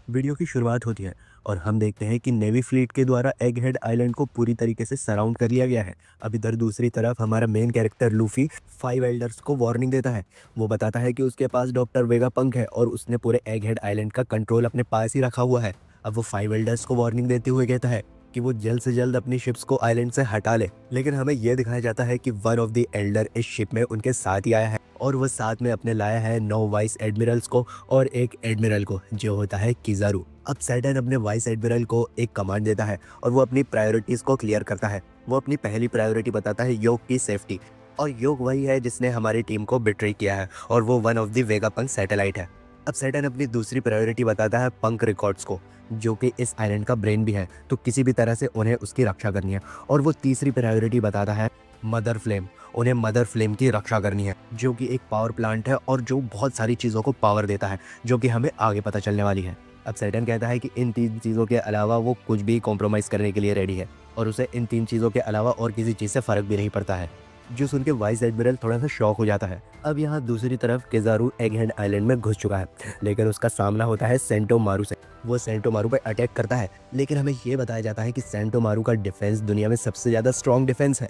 Video की शुरुआत होती है और हम देखते हैं कि नेवी फ्लीट के द्वारा एग हेड आइलैंड को पूरी तरीके से सराउंड कर लिया गया है। अब इधर दूसरी तरफ हमारा main character Luffy five elders को वार्निंग देता है। वो बताता है कि उसके पास डॉक्टर वेगा पंक है और उसने पूरे एग हेड आइलैंड का कंट्रोल अपने पास ही रखा हुआ है। अब वो फाइव एल्डर्स को वार्निंग देते हुए कहता है कि वो जल्द से जल्द अपनी शिप्स को आइलैंड से हटा ले, लेकिन हमें यह दिखाया जाता है कि वन ऑफ द एल्डर इस शिप में उनके साथ ही आया है और वो साथ में अपने लाया है 9 वाइस एडमिरल्स को और एक एडमिरल को जो होता है किजारू। अब सैटर्न अपने वाइस एडमिरल को एक कमांड देता है और वो अपनी प्रायोरिटीज को क्लियर करता है। वो अपनी पहली प्रायोरिटी बताता है योग की सेफ्टी, और योग वही है जिसने हमारी टीम को बिट्रे किया है और वो one of the Vegapunk satellite है। अब सैटर्न अपनी दूसरी प्रायोरिटी बताता है पंक रिकॉर्ड्स को, जो कि इस आइलैंड का ब्रेन भी है, तो किसी भी तरह से उन्हें उसकी रक्षा करनी है। और वो तीसरी प्रायोरिटी बताता है मदर फ्लेम, उन्हें मदर फ्लेम की रक्षा करनी है, जो कि एक पावर प्लांट है और जो बहुत सारी चीज़ों को पावर देता है, जो कि हमें आगे पता चलने वाली है। अब सैटर्न कहता है कि इन 3 चीज़ों के अलावा वो कुछ भी कॉम्प्रोमाइज़ करने के लिए रेडी है और उसे इन 3 चीज़ों के अलावा और किसी चीज़ से फ़र्क भी नहीं पड़ता है, जो सुन के वाइस एडमिरल थोड़ा सा शॉक हो जाता है। अब यहाँ दूसरी तरफ किजारू एगहेड आइलैंड में घुस चुका है, लेकिन उसका सामना होता है सेंटो मारू से। वो सेंटो मारू पर अटैक करता है, लेकिन हमें ये बताया जाता है कि सेंटो मारू का डिफेंस दुनिया में सबसे ज़्यादा स्ट्रॉन्ग डिफेंस है।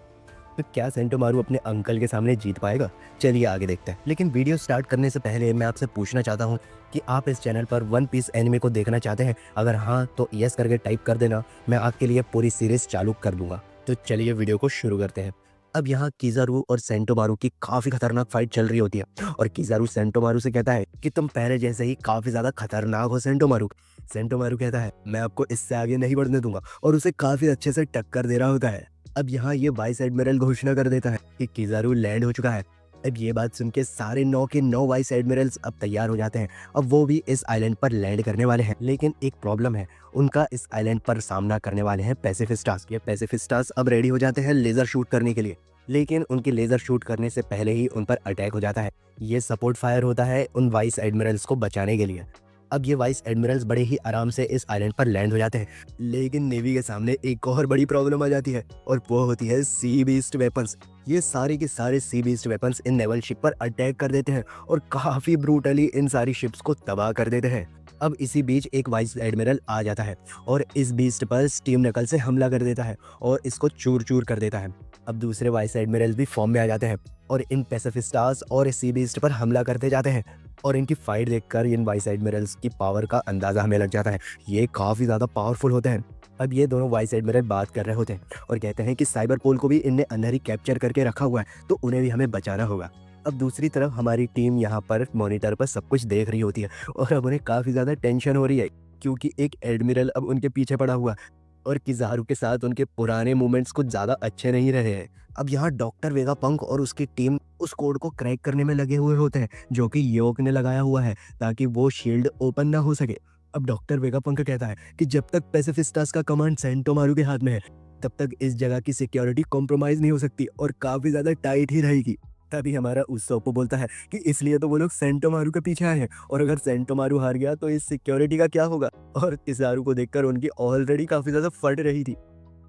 तो क्या सेंटो मारू अपने अंकल के सामने जीत पाएगा? चलिए आगे देखते हैं। लेकिन वीडियो स्टार्ट करने से पहले मैं आपसे पूछना चाहता हूँ कि आप इस चैनल पर वन पीस एनिमे को देखना चाहते हैं? अगर हाँ तो यस करके टाइप कर देना, मैं आपके लिए पूरी सीरीज चालू कर दूंगा। तो चलिए वीडियो को शुरू करते हैं। अब यहाँ किजारू और सेंटोमारू की काफी खतरनाक फाइट चल रही होती है और किजारू सेंटोमारू से कहता है कि तुम पहले जैसे ही काफी ज्यादा खतरनाक हो सेंटोमारू। सेंटोमारू कहता है मैं आपको इससे आगे नहीं बढ़ने दूंगा और उसे काफी अच्छे से टक्कर दे रहा होता है। अब यहाँ ये वाइस एडमिरल घोषणा कर देता है कि किजारू लैंड हो चुका है। अब ये बात सुन के सारे 9 के 9 वाइस एडमिरल्स अब तैयार हो जाते हैं। अब वो भी इस आइलैंड पर लैंड करने वाले हैं, लेकिन एक प्रॉब्लम है, उनका इस आइलैंड पर सामना करने वाले हैं पैसिफिस्टास। ये पैसिफिस्टास अब रेडी हो जाते हैं लेजर शूट करने के लिए, लेकिन उनके लेजर शूट करने से पहले ही उन पर अटैक हो जाता है। ये सपोर्ट फायर होता है उन वाइस एडमिरल्स को बचाने के लिए। अब ये वाइस एडमिरल्स बड़े ही आराम से इस आइलैंड पर लैंड हो जाते हैं, लेकिन नेवी के सामने एक और बड़ी प्रॉब्लम आ जाती है और वो होती है सी बीस्ट वेपन्स। ये सारे के सारे सी बीस्ट वेपन्स इन नेवल शिप पर अटैक कर देते हैं और काफी ब्रूटली इन सारी शिप्स को तबाह कर देते हैं। अब इसी बीच एक वाइस एडमिरल आ जाता है और इस बीस्ट पर स्टीम नकल से हमला कर देता है और इसको चूर चूर कर देता है। अब दूसरे वाइस एडमिरल भी फॉर्म में आ जाते हैं और इन पैसिफिस्टास और सी बीस्ट पर हमला करते जाते हैं और इनकी फाइट देखकर इन वाइस एडमिरल्स की पावर का अंदाजा हमें लग जाता है, ये काफी ज्यादा पावरफुल होते हैं। अब ये दोनों वाइस एडमिरल बात कर रहे होते हैं और कहते हैं कि साइबर पोल को भी इनने अंदर ही कैप्चर करके रखा हुआ है, तो उन्हें भी हमें बचाना होगा। अब दूसरी तरफ हमारी टीम यहाँ पर मॉनिटर पर सब कुछ देख रही होती है और अब उन्हें काफी ज्यादा टेंशन हो रही है, क्योंकि एक एडमिरल अब उनके पीछे पड़ा हुआ है और किजारू के साथ उनके पुराने मूवमेंट्स कुछ ज्यादा अच्छे नहीं रहे हैं। अब यहाँ डॉक्टर वेगा पंक और उसकी टीम उस कोड को क्रैक करने में लगे हुए होते हैं, जो कि योक ने लगाया हुआ है ताकि वो शील्ड ओपन ना हो सके। अब डॉक्टर वेगा पंक कहता है कि जब तक पैसिफिस्टास का कमांड सेंटोमारू के हाथ में है, तब तक इस जगह की सिक्योरिटी कॉम्प्रोमाइज नहीं हो सकती और काफी ज्यादा टाइट ही रहेगी। तभी हमारा उsopp बोलता है कि इसलिए तो वो लोग सेंटोमारू के पीछे आए हैं और अगर सेंटोमारू हार गया तो इस सिक्योरिटी का क्या होगा। और किजारू को देखकर उनकी ऑलरेडी काफी ज्यादा फट रही थी।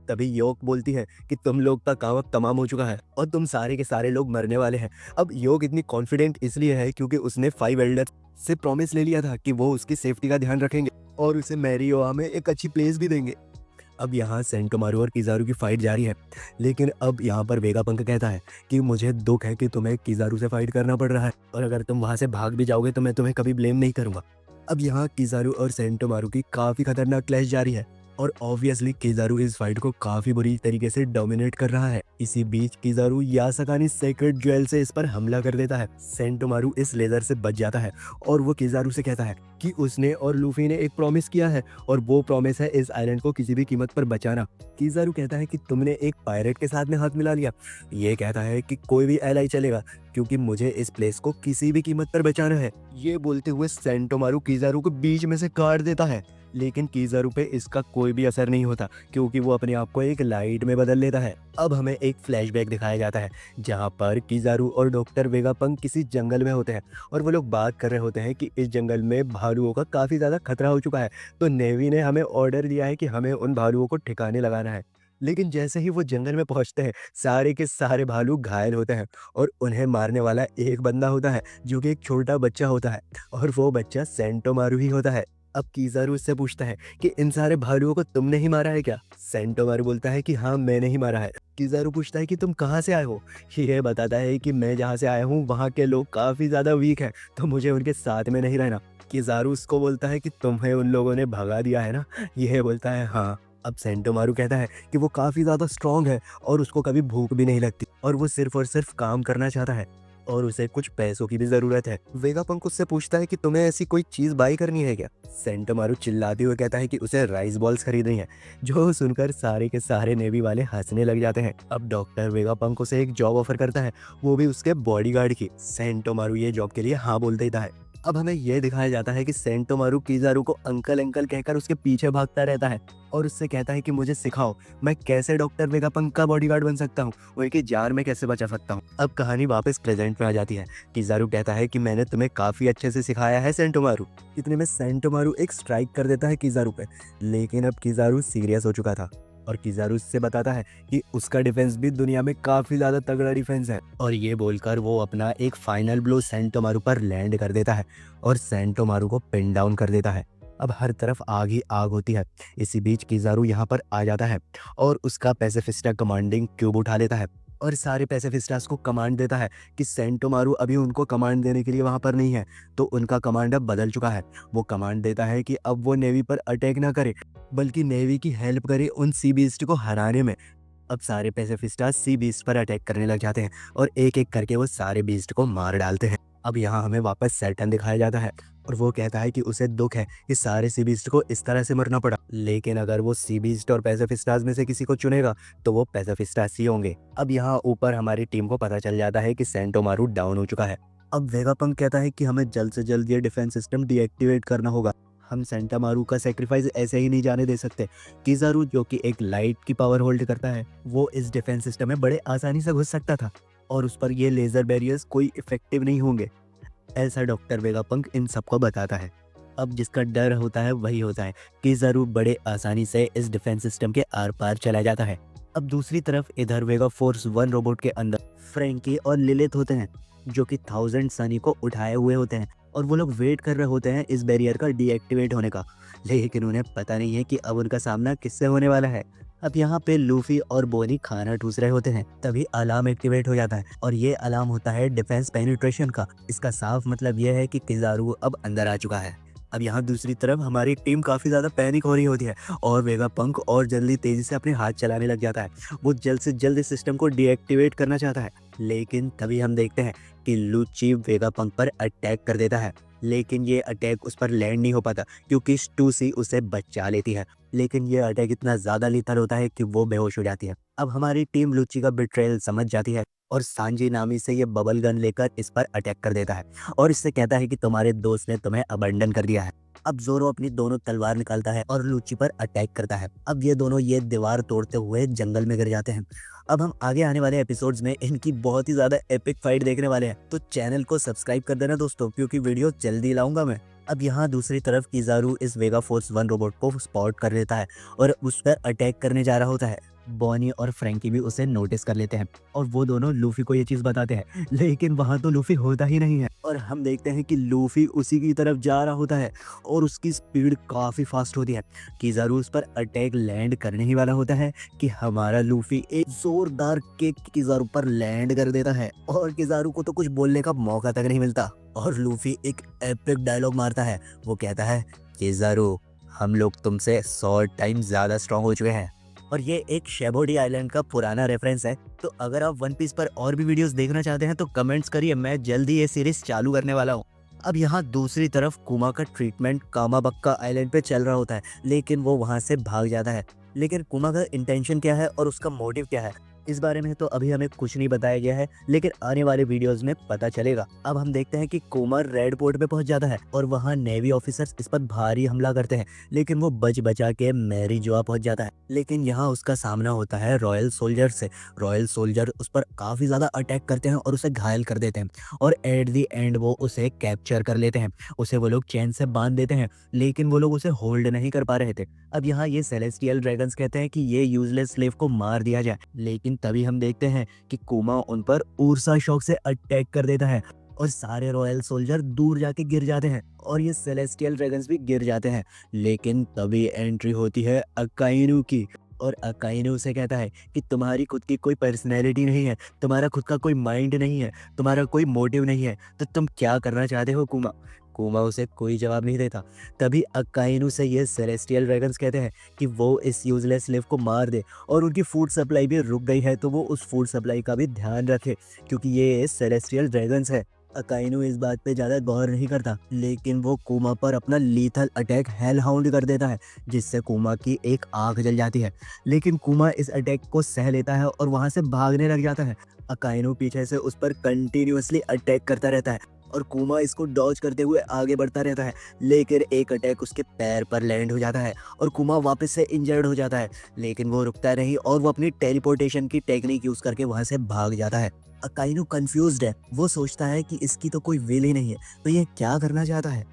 तभी योक बोलती है कि तुम लोग का काम अब तमाम हो चुका है और तुम सारे के सारे लोग मरने वाले हैं। अब योक इतनी कॉन्फिडेंट इसलिए है क्योंकि उसने 5 एल्डर से प्रॉमिस ले लिया था कि वो उसकी सेफ्टी का ध्यान रखेंगे और उसे मैरियोआ में एक अच्छी प्लेस भी देंगे। अब यहाँ सेंटोमारू और किजारू की फाइट जारी है, लेकिन अब यहाँ पर वेगापंक कहता है कि मुझे दुख है कि तुम्हें किजारू से फाइट करना पड़ रहा है और अगर तुम वहां से भाग भी जाओगे तो मैं तुम्हें कभी ब्लेम नहीं करूंगा। अब यहाँ किजारू और सेंटोमारू की काफी खतरनाक क्लैश जारी है और ऑब्वियसली किजारू इस फाइट को काफी बुरी तरीके से डोमिनेट कर रहा है। इसी बीच किजारू यासकानी सेक्रेट ज्वेल से इस पर हमला कर देता है। सेंटोमारू इस लेजर से बच जाता है और वो किजारू से कहता है कि उसने और लूफी ने एक प्रॉमिस किया है और वो प्रॉमिस है इस आइलैंड को किसी भी कीमत पर बचाना। किजारू कहता है कि तुमने एक पायरेट के साथ में हाथ मिला लिया। ये कहता है कि कोई भी एलाई चलेगा क्योंकि मुझे इस प्लेस को किसी भी कीमत पर बचाना है। ये बोलते हुए सेंटोमारू किजारू को बीच में से काट देता है, लेकिन किजारू पे इसका कोई भी असर नहीं होता क्योंकि वो अपने आप को एक लाइट में बदल लेता है। अब हमें एक फ्लैशबैक दिखाया जाता है जहाँ पर किजारू और डॉक्टर वेगापंक किसी जंगल में होते हैं और वो लोग बात कर रहे होते हैं कि इस जंगल में भालुओं का काफ़ी ज़्यादा खतरा हो चुका है, तो नेवी ने हमें ऑर्डर दिया है कि हमें उन भालुओं को ठिकाने लगाना है। लेकिन जैसे ही वो जंगल में पहुंचते हैं, सारे के सारे भालू घायल होते हैं और उन्हें मारने वाला एक बंदा होता है जो कि एक छोटा बच्चा होता है और वो बच्चा सेंटोमारू ही होता है। अब किज़ारू उससे पूछता है कि इन सारे भालुओं को तुमने ही मारा है क्या? सेंटोमारू बोलता है कि हाँ, मैंने ही मारा है। किज़ारू पूछता है कि तुम कहाँ से आए हो? ये बताता है कि मैं जहाँ से आया हूँ वहाँ के लोग काफ़ी ज़्यादा वीक हैं, तो मुझे उनके साथ में नहीं रहना। किज़ारू उसको बोलता है कि तुम्हें उन लोगों ने भगा दिया है ना? ये बोलता है हाँ। अब सेंटोमारू कहता है कि वो काफ़ी ज़्यादा स्ट्रॉन्ग है और उसको कभी भूख भी नहीं लगती और वो सिर्फ़ और सिर्फ़ काम करना चाहता है और उसे कुछ पैसों की भी ज़रूरत है। वेगापंक उससे पूछता है कि तुम्हें ऐसी कोई चीज़ बाई करनी है क्या? सेंटोमारू चिल्लाते हुए कहता है कि उसे राइस बॉल्स खरीदनी है, जो सुनकर सारे के सारे नेवी वाले हंसने लग जाते हैं। अब डॉक्टर वेगापंक उसे एक जॉब ऑफर करता है, वो भी उसके बॉडीगार्ड की। सेंटोमारू ये जॉब के लिए हाँ बोल देता है। अब हमें यह दिखाया जाता है कि सेंटोमारू किज़ारू को अंकल अंकल कहकर उसके पीछे भागता रहता है और उससे कहता है कि मुझे सिखाओ, मैं कैसे डॉक्टर वेगापंक का बॉडीगार्ड बन सकता हूँ, उनकी जान में कैसे बचा सकता हूँ। अब कहानी वापस प्रेजेंट में आ जाती है। किज़ारू कहता है कि मैंने तुम्हें काफ़ी अच्छे से सिखाया है सेंटोमारू। इतने में सेंटोमारू एक स्ट्राइक कर देता है किज़ारू पे, लेकिन अब किज़ारू सीरियस हो चुका था और किज़ारू उससे बताता है कि उसका डिफेंस भी दुनिया में काफ़ी ज़्यादा तगड़ा डिफेंस है। और ये बोलकर वो अपना एक फाइनल ब्लो सेंटोमारू पर लैंड कर देता है और सेंटोमारू को पिन डाउन कर देता है। अब हर तरफ आग ही आग होती है। इसी बीच किज़ारू यहाँ पर आ जाता है और उसका पैसिफिस्टा कमांडिंग क्यूब उठा लेता है और सारे पैसिफिस्टास को कमांड देता है कि सेंटोमारू अभी उनको कमांड देने के लिए वहाँ पर नहीं है, तो उनका कमांड अब बदल चुका है। वो कमांड देता है कि अब वो नेवी पर अटैक ना करे, बल्कि नेवी की हेल्प करे उन सी बीस्ट को हराने में। अब सारे पैसिफिस्टास सी बीस्ट पर अटैक करने लग जाते हैं और एक एक करके वो सारे बीस्ट को मार डालते हैं। अब यहाँ हमें वापस सैटर्न दिखाया जाता है और वो कहता है कि उसे दुख है कि सारे सी बीस्ट को इस तरह से मरना पड़ा, लेकिन अगर वो सी बीस्ट और पैसिफिस्टास में से किसी को चुनेगा तो वो पैसिफिस्टास ही होंगे। अब यहाँ ऊपर हमारी टीम को पता चल जाता है कि सेंटोमारू डाउन हो चुका है। अब वेगापंक कहता है कि हमें जल्द से जल्द ये डिफेंस सिस्टम डीएक्टिवेट करना होगा। हम सेंटोमारू का सेक्रीफाइस ऐसे ही नहीं जाने दे सकते। किज़ारू जो कि एक लाइट की पावर होल्ड करता है, वो इस डिफेंस सिस्टम में बड़े आसानी से घुस सकता था और उस पर ये लेजर बैरियर्स कोई इफेक्टिव नहीं होंगे, ऐसा डॉक्टर वेगापंक इन सबको बताता है। अब जिसका डर होता है वही होता है। किज़ारू बड़े आसानी से इस डिफेंस सिस्टम के आर पार चला जाता है। अब दूसरी तरफ इधर वेगा फोर्स 1 रोबोट के अंदर फ्रैंकी और लिलिथ होते हैं, जो कि 1000 सनी को उठाए हुए होते हैं और वो लोग वेट कर रहे होते हैं इस बैरियर का डीएक्टिवेट होने का, लेकिन उन्हें पता नहीं है कि अब उनका सामना किससे होने वाला है। अब यहाँ पे लूफी और बोनी खाना ठूस रहे होते हैं, तभी अलार्म एक्टिवेट हो जाता है और ये अलार्म होता है डिफेंस पेनिट्रेशन का। इसका साफ मतलब यह है कि किज़ारू अब अंदर आ चुका है। अब यहाँ दूसरी तरफ हमारी टीम काफ़ी ज़्यादा पैनिक हो रही होती है और वेगापंक और जल्दी तेज़ी से अपने हाथ चलाने लग जाता है। वो जल्द से जल्द इस सिस्टम को डीएक्टिवेट करना चाहता है, लेकिन तभी हम देखते हैं कि लूची वेगापंक पर अटैक कर देता है, लेकिन ये अटैक उस पर लैंड नहीं हो पाता क्योंकि स्टूसी उसे बचा लेती है। लेकिन ये अटैक इतना ज़्यादा लीथल होता है कि वो बेहोश हो जाती है। अब हमारी टीम लूची का बिट्रेयल समझ जाती है और सांजी नामी से ये बबल गन लेकर इस पर अटैक कर देता है और इससे कहता है कि तुम्हारे दोस्त ने तुम्हें अबंडन कर दिया है। अब जोरो अपनी दोनों तलवार निकालता है और लूची पर अटैक करता है। अब ये दोनों ये दीवार तोड़ते हुए जंगल में गिर जाते हैं। अब हम आगे आने वाले एपिसोड्स में इनकी बहुत ही ज्यादा एपिक फाइट देखने वाले हैं, तो चैनल को सब्सक्राइब कर देना दोस्तों, क्योंकि वीडियो जल्दी लाऊंगा मैं। अब यहाँ दूसरी तरफ किज़ारू इस वेगा फोर्स 1 रोबोट को स्पॉट कर लेता है और उस पर अटैक करने जा रहा होता है। बॉनी और फ्रैंकी भी उसे नोटिस कर लेते हैं और वो दोनों लूफी को ये चीज बताते हैं, लेकिन वहां तो लूफी होता ही नहीं है और हम देखते हैं कि लूफी उसी की तरफ जा रहा होता है और उसकी स्पीड काफी फास्ट होती है। किज़ारू उस पर अटैक लैंड करने ही वाला होता है कि हमारा लूफी एक जोरदार किक किज़ारू पर लैंड कर देता है और किज़ारू को तो कुछ बोलने का मौका तक नहीं मिलता और लूफी एक एपिक डायलॉग मारता है। वो कहता है, किज़ारू हम लोग तुमसे 100 टाइम ज्यादा स्ट्रांग हो चुके हैं। और ये एक शेबोडी आइलैंड का पुराना रेफरेंस है। तो अगर आप वन पीस पर और भी वीडियोस देखना चाहते हैं तो कमेंट्स करिए, मैं जल्दी ये सीरीज चालू करने वाला हूँ। अब यहाँ दूसरी तरफ कुमा का ट्रीटमेंट कामाबक्का आइलैंड पे चल रहा होता है, लेकिन वो वहां से भाग जाता है। लेकिन कुमा का इंटेंशन क्या है और उसका मोटिव क्या है, इस बारे में तो अभी हमें कुछ नहीं बताया गया है, लेकिन आने वाले वीडियोस में पता चलेगा। अब हम देखते हैं कि कुमा रेड पोर्ट पे पहुंच जाता है और वहां नेवी ऑफिसर्स इस पर भारी हमला करते हैं, लेकिन वो बच बचा के मैरी जोआ पहुंच जाता है। लेकिन यहाँ उसका सामना होता है रॉयल सोल्जर से। रॉयल सोल्जर उस पर काफी ज्यादा अटैक करते हैं और उसे घायल कर देते हैं और एट दी एंड वो उसे कैप्चर कर लेते हैं। उसे वो लोग चैन से बांध देते हैं, लेकिन वो लोग उसे होल्ड नहीं कर पा रहे थे। अब यहाँ ये सेलेस्टियल ड्रैगन्स कहते हैं कि ये यूजलेस स्लेव को मार दिया जाए, लेकिन तभी हम देखते हैं कि कुमा उन पर ऊर्सा शॉक से अटैक कर देता है और सारे रॉयल सोल्जर दूर जाके गिर जाते हैं और ये सेलेस्टियल ड्रैगन्स भी गिर जाते हैं। लेकिन तभी एंट्री होती है अकाइनू की, और अकाइनू से कहता है कि तुम्हारी खुद की कोई पर्सनैलिटी नहीं है, तुम्हारा खुद का कोई माइंड नहीं है, तुम्हारा कोई मोटिव नहीं है, तो तुम क्या करना चाहते हो कुमा। कुमा उसे कोई जवाब नहीं देता। तभी अकाइनू से ये सेलेस्टियल ड्रैगन्स कहते हैं कि वो इस यूजलेस स्लेव को मार दे, और उनकी फूड सप्लाई भी रुक गई है तो वो उस फूड सप्लाई का भी ध्यान रखे, क्योंकि ये सेलेस्टियल ड्रैगन्स है। अकाइनू इस बात पे ज़्यादा गौर नहीं करता, लेकिन वो कुमा पर अपना लीथल अटैक हेल हाउंड कर देता है, जिससे कुमा की एक आंख जल जाती है। लेकिन कुमा इस अटैक को सह लेता है और वहां से भागने लग जाता है। अकाइनू पीछे से उस पर कंटिन्यूअसली अटैक करता रहता है और कुमा इसको डॉज करते हुए आगे बढ़ता रहता है, लेकिन एक अटैक उसके पैर पर लैंड हो जाता है और कुमा वापस से इंजर्ड हो जाता है। लेकिन वो रुकता नहीं और वो अपनी टेलीपोर्टेशन की टेक्निक यूज करके वहां से भाग जाता है। अकाइनू कंफ्यूज्ड है, वो सोचता है कि इसकी तो कोई विल ही नहीं है, तो ये क्या करना चाहता है।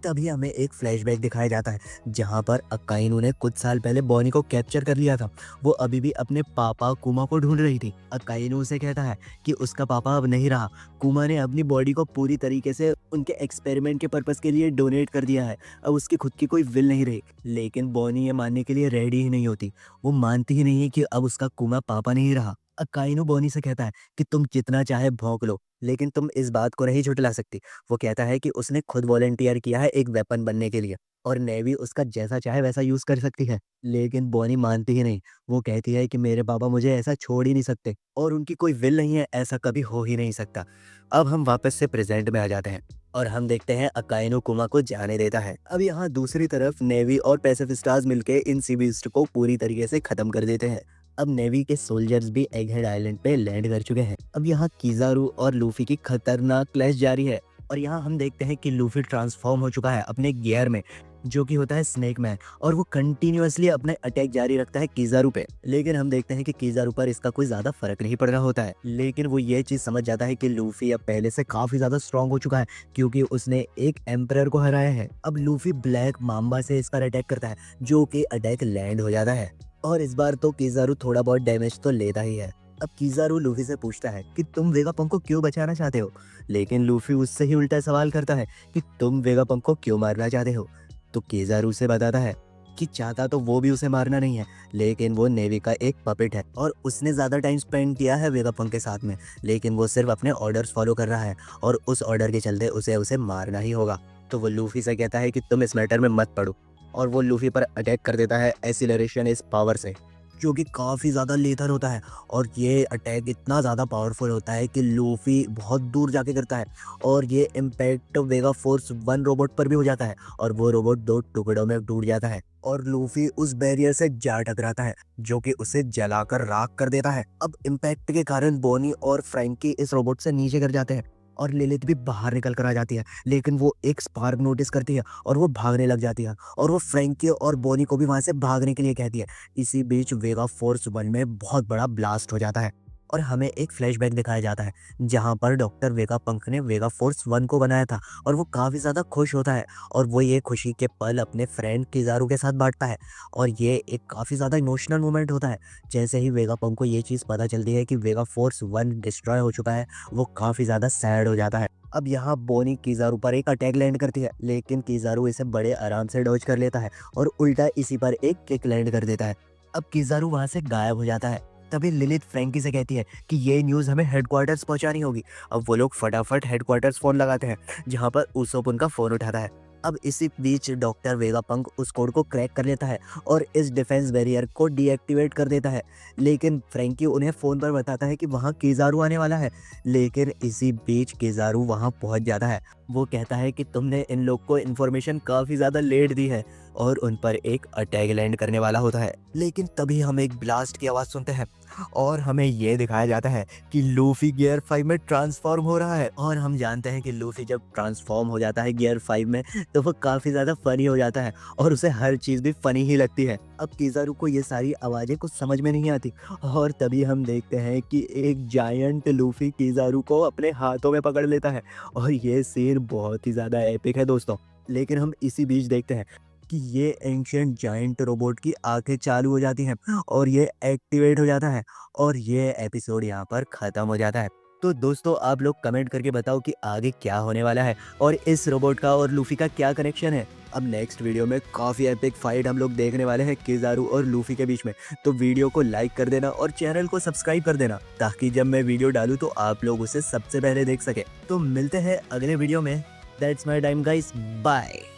तभी हमें एक फ्लैशबैक दिखाया जाता है जहां पर अकाइनू ने कुछ साल पहले बॉनी को कैप्चर कर लिया था। वो अभी भी अपने पापा कुमा को ढूंढ रही थी। अकाइनू से कहता है कि उसका पापा अब नहीं रहा, कुमा ने अपनी बॉडी को पूरी तरीके से उनके एक्सपेरिमेंट के पर्पस के लिए डोनेट कर दिया है, अब उसकी खुद की कोई विल नहीं रही। लेकिन बॉनी ये मानने के लिए रेडी ही नहीं होती, वो मानती ही नहीं है कि अब उसका कुमा पापा नहीं रहा। अकाइनू बॉनी से कहता है कि तुम जितना चाहे भौंक लो, लेकिन तुम इस बात को नहीं झुठला सकती। वो कहता है कि उसने खुद वॉलंटियर किया है एक वेपन बनने के लिए, और नेवी उसका जैसा चाहे वैसा यूज कर सकती है। लेकिन बॉनी मानती ही नहीं। वो कहती है कि मेरे पापा मुझे ऐसा छोड़ ही नहीं सकते, और उनकी कोई विल नहीं है, ऐसा कभी हो ही नहीं सकता। अब हम वापस से प्रेजेंट में आ जाते हैं और हम देखते हैं अकाइनो कुमा को जाने देता है। अब यहाँ दूसरी तरफ नेवी और पैसिफिक स्टार्स मिलके इन सी बीस्ट को पूरी तरीके से खत्म कर देते हैं। अब नेवी के सोल्जर्स भी एगहेड आइलैंड पे लैंड कर चुके हैं। अब यहाँ किजारू और लूफी की खतरनाक क्लैश जारी है, और यहाँ हम देखते हैं कि लूफी ट्रांसफॉर्म हो चुका है अपने गियर में, जो कि होता है स्नेक मैन, और वो कंटिन्यूअसली अपने अटैक जारी रखता है किजारू पे। लेकिन हम देखते हैं कि किजारू पर इसका कोई ज्यादा फर्क नहीं पड़ रहा होता है, लेकिन वो ये चीज समझ जाता है कि लूफी अब पहले से काफी ज्यादा स्ट्रांग हो चुका है, क्योंकि उसने एक एम्परर को हराया है। अब लूफी ब्लैक माम्बा से इस पर अटैक करता है, जो कि अटैक लैंड हो जाता है, और इस बार तो किजारू थोड़ा बहुत डैमेज तो लेता ही है। अब किजारू लूफी से पूछता है कि तुम वेगापंक को क्यों बचाना चाहते हो, लेकिन लूफी उससे ही उल्टा सवाल करता है कि तुम वेगापंक को क्यों मारना चाहते हो। तो किजारू से बताता है कि चाहता तो वो भी उसे मारना नहीं है, लेकिन वो नेवी का एक पपेट है और उसने ज़्यादा टाइम स्पेंड किया है वेगापंक के साथ में, लेकिन वो सिर्फ अपने ऑर्डर्स फॉलो कर रहा है और उस ऑर्डर के चलते उसे मारना ही होगा। तो वो लूफी से कहता है कि तुम इस मैटर में मत पड़ो, और वो लूफी पर अटैक कर देता है एसिलरेशन इस पावर से, जो कि काफ़ी ज़्यादा लेथर होता है। और ये अटैक इतना ज़्यादा पावरफुल होता है कि लूफी बहुत दूर जाके करता है, और ये इम्पैक्ट वेगा फोर्स 1 रोबोट पर भी हो जाता है, और वो रोबोट 2 टुकड़ों में टूट जाता है, और लूफी उस बैरियर से जा टकराता है, जो कि उसे जलाकर राख कर देता है। अब इम्पैक्ट के कारण बोनी और फ्रैंकी इस रोबोट से नीचे गिर जाते हैं, और लिलिथ भी बाहर निकल कर आ जाती है, लेकिन वो एक स्पार्क नोटिस करती है और वो भागने लग जाती है, और वो फ्रैंकी और बोनी को भी वहां से भागने के लिए कहती है। इसी बीच वेगा फोर्स 1 में बहुत बड़ा ब्लास्ट हो जाता है, और हमें एक फ्लैशबैक दिखाया जाता है जहां पर डॉक्टर वेगापंक ने वेगा फोर्स 1 को बनाया था, और वो काफ़ी ज़्यादा खुश होता है, और वो ये खुशी के पल अपने फ्रेंड किजारू के साथ बांटता है, और ये एक काफ़ी ज़्यादा इमोशनल मोमेंट होता है। जैसे ही वेगापंक को ये चीज़ पता चलती है कि वेगा फोर्स 1 डिस्ट्रॉय हो चुका है, वो काफ़ी ज़्यादा सैड हो जाता है। अब यहाँ बोनी किजारू पर एक अटैक लैंड करती है, लेकिन किजारू इसे बड़े आराम से डॉज कर लेता है और उल्टा इसी पर एक किक लैंड कर देता है। अब किजारू वहां से गायब हो जाता है। तभी लिलिथ फ्रैंकी से कहती है कि ये न्यूज़ हमें हेडक्वार्टर्स पहुंचानी होगी। अब वो लोग फटाफट हेडक्वार्टर्स फोन लगाते हैं, जहां पर उसोप उनका फोन उठाता है। अब इसी बीच डॉक्टर वेगापंक उस कोड को क्रैक कर लेता है और इस डिफेंस बैरियर को डीएक्टिवेट कर देता है, लेकिन फ्रैंकी उन्हें फ़ोन पर बताता है कि वहाँ किजारू आने वाला है। लेकिन इसी बीच किजारू वहाँ पहुँच जाता है। वो कहता है कि तुमने इन लोग को इन्फॉर्मेशन काफ़ी ज़्यादा लेट दी है, और उन पर एक अटैक लैंड करने वाला होता है। लेकिन तभी हम एक ब्लास्ट की आवाज़ सुनते हैं, और हमें ये दिखाया जाता है कि लूफी गियर 5 में ट्रांसफॉर्म हो रहा है, और हम जानते हैं कि लूफी जब ट्रांसफॉर्म हो जाता है गियर 5 में, तो वो काफ़ी ज़्यादा फनी हो जाता है, और उसे हर चीज़ भी फनी ही लगती है। अब किजारू को ये सारी आवाज़ें कुछ समझ में नहीं आती, और तभी हम देखते हैं कि एक जायंट लूफी किजारू को अपने हाथों में पकड़ लेता है, और ये सीन बहुत ही ज़्यादा एपिक है दोस्तों। लेकिन हम इसी बीच देखते हैं कि ये एंशिएंट जायंट रोबोट की आंखें चालू हो जाती हैं, और ये एक्टिवेट हो जाता है, और ये एपिसोड यहाँ पर ख़त्म हो जाता है। तो दोस्तों आप लोग कमेंट करके बताओ कि आगे क्या होने वाला है और इस रोबोट का और लूफी का क्या कनेक्शन है। अब नेक्स्ट वीडियो में काफ़ी एपिक फाइट हम लोग देखने वाले हैं किज़ारू और लूफी के बीच में। तो वीडियो को लाइक कर देना और चैनल को सब्सक्राइब कर देना ताकि जब मैं वीडियो डालूँ तो आप लोग उसे सबसे पहले देख सके। तो मिलते हैं अगले वीडियो में। That's my time guys, bye.